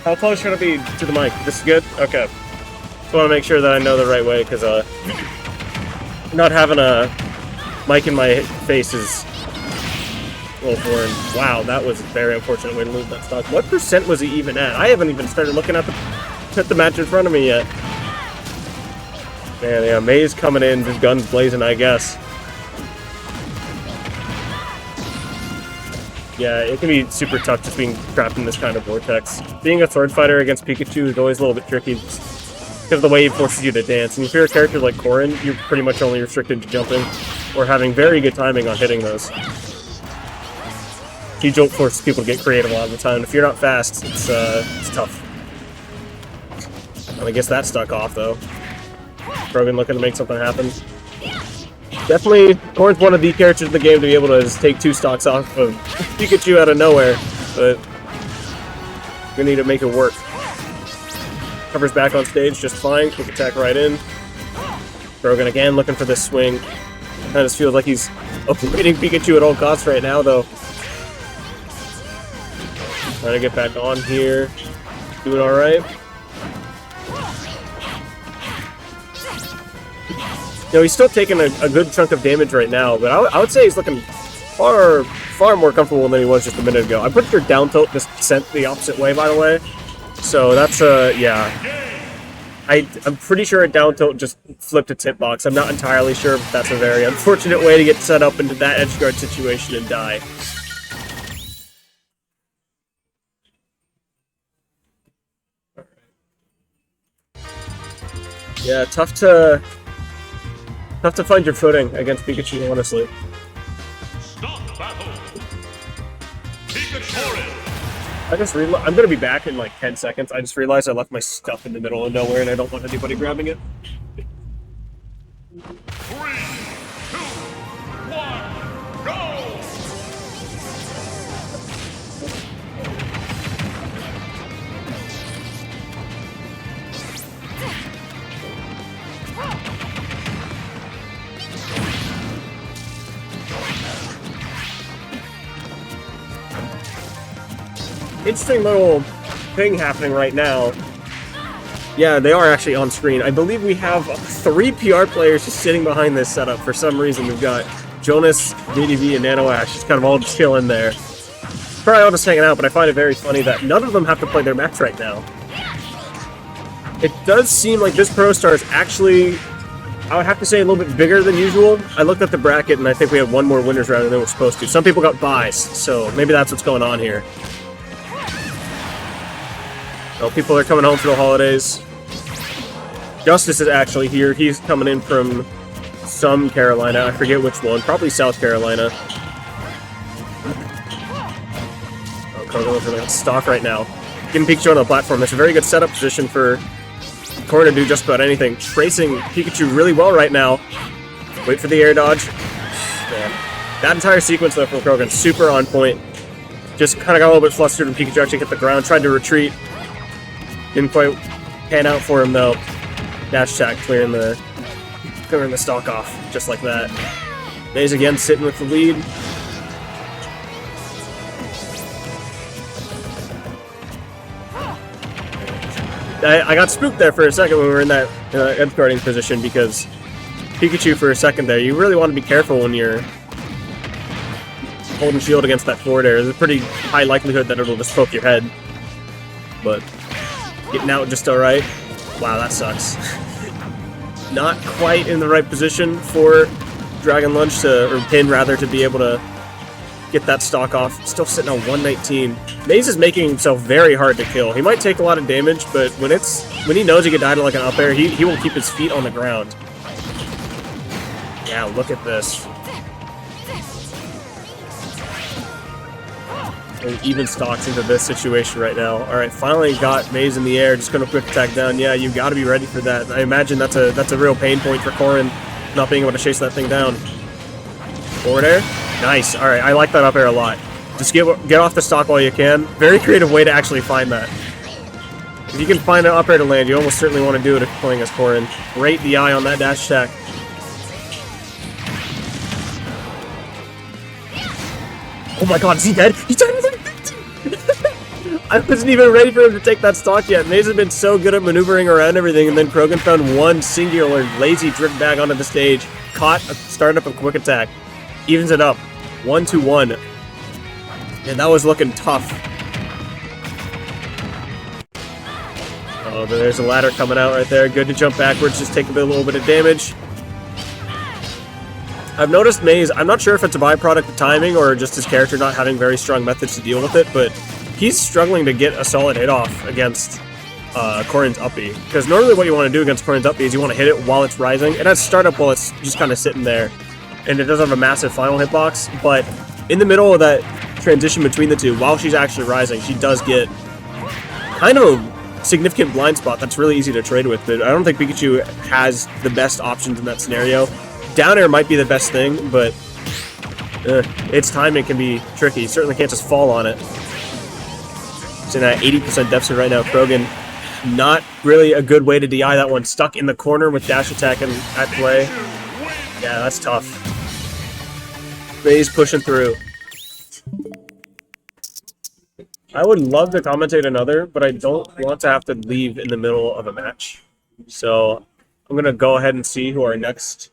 How close should I be to the mic? This is good? Okay. Just want to make sure that I know the right way, because not having a mic in my face is a little foreign. Wow, that was a very unfortunate way to lose that stock. What percent was he even at? I haven't even started looking at the match in front of me yet. Man, yeah, Maize coming in, just guns blazing, I guess. Yeah, it can be super tough just being trapped in this kind of vortex. Being a sword fighter against Pikachu is always a little bit tricky because of the way it forces you to dance. And if you're a character like Corrin, you're pretty much only restricted to jumping or having very good timing on hitting those. You don't force people to get creative a lot of the time. If you're not fast, it's tough. And I guess that stuck off, though. Krogan looking to make something happen. Definitely, Corrin's one of the characters in the game to be able to just take 2 stocks off of Pikachu out of nowhere, but we need to make it work. Covers back on stage just fine, quick attack right in. Krogan again looking for this swing. Kind of just feels like he's avoiding Pikachu at all costs right now, though. Trying to get back on here. Doing alright. You know, he's still taking a good chunk of damage right now, but I would say he's looking far more comfortable than he was just a minute ago. I'm pretty sure down tilt just sent the opposite way, by the way. So that's, yeah. I'm pretty sure a down tilt just flipped a tip box. I'm not entirely sure, but that's a very unfortunate way to get set up into that edge guard situation and die. Yeah, tough to find your footing against Pikachu, honestly. I just realized I'm gonna be back in like 10 seconds. I just realized I left my stuff in the middle of nowhere and I don't want anybody grabbing it. 3, 2, 1, go! Interesting little thing happening right now. Yeah, they are actually on screen. I believe we have 3 PR players just sitting behind this setup for some reason. We've got Jonas, DDV, and Nano Ash just kind of all chilling there. Probably all just hanging out, but I find it very funny that none of them have to play their match right now. It does seem like this Protostar is actually, I would have to say, a little bit bigger than usual. I looked at the bracket and I think we have 1 more winners rather than we're supposed to. Some people got buys, so maybe that's what's going on here. Oh, people are coming home for the holidays. Justice is actually here. He's coming in from some Carolina. I forget which one. Probably South Carolina. Oh, Krogan is really stock right now. Getting Pikachu on the platform. That's a very good setup position for Corrin to do just about anything. Tracing Pikachu really well right now. Wait for the air dodge. Man. That entire sequence, though, from Krogan, super on point. Just kind of got a little bit flustered when Pikachu actually hit the ground. Tried to retreat. Didn't quite pan out for him, though. Dash attack clearing the stock off, just like that. Maize again sitting with the lead. I got spooked there for a second when we were in that edge guarding position because Pikachu for a second there. You really want to be careful when you're holding shield against that forward air. There's a pretty high likelihood that it'll just poke your head. But getting out just alright. Wow, that sucks. Not quite in the right position for Dragon Lunge to, or Pin rather, to be able to get that stock off. Still sitting on 119. Maize is making himself very hard to kill. He might take a lot of damage, but when he knows he could die to like an up air, he will keep his feet on the ground. Yeah, look at this. And even stocks into this situation right now. Alright, finally got Maize in the air, just gonna quick attack down. Yeah, you've got to be ready for that. I imagine that's a real pain point for Corrin, not being able to chase that thing down. Forward air? Nice. Alright, I like that up air a lot. Just get off the stock while you can. Very creative way to actually find that. If you can find an up air to land, you almost certainly want to do it if you're playing as Corrin. Great DI on that dash attack. Oh my god, is he dead? He's dead! I wasn't even ready for him to take that stock yet. Maize has been so good at maneuvering around everything, and then Krogan found one singular lazy drift back onto the stage. Caught, started up a quick attack. Evens it up. 1-1. And that was looking tough. Oh, there's a ladder coming out right there. Good to jump backwards, just take a little bit of damage. I've noticed Maize, I'm not sure if it's a byproduct of timing or just his character not having very strong methods to deal with it, but he's struggling to get a solid hit off against Corrin's uppy. Because normally what you want to do against Corrin's uppy is you want to hit it while it's rising. It has startup while it's just kind of sitting there. And it does have a massive final hitbox, but in the middle of that transition between the two, while she's actually rising, she does get kind of a significant blind spot that's really easy to trade with, but I don't think Pikachu has the best options in that scenario. Down air might be the best thing, but its timing can be tricky. You certainly can't just fall on it. It's in at 80% deficit right now. Krogan, not really a good way to DI that one. Stuck in the corner with dash attack and at play. Yeah, that's tough. Maize pushing through. I would love to commentate another, but I don't want to have to leave in the middle of a match. So I'm going to go ahead and see who our next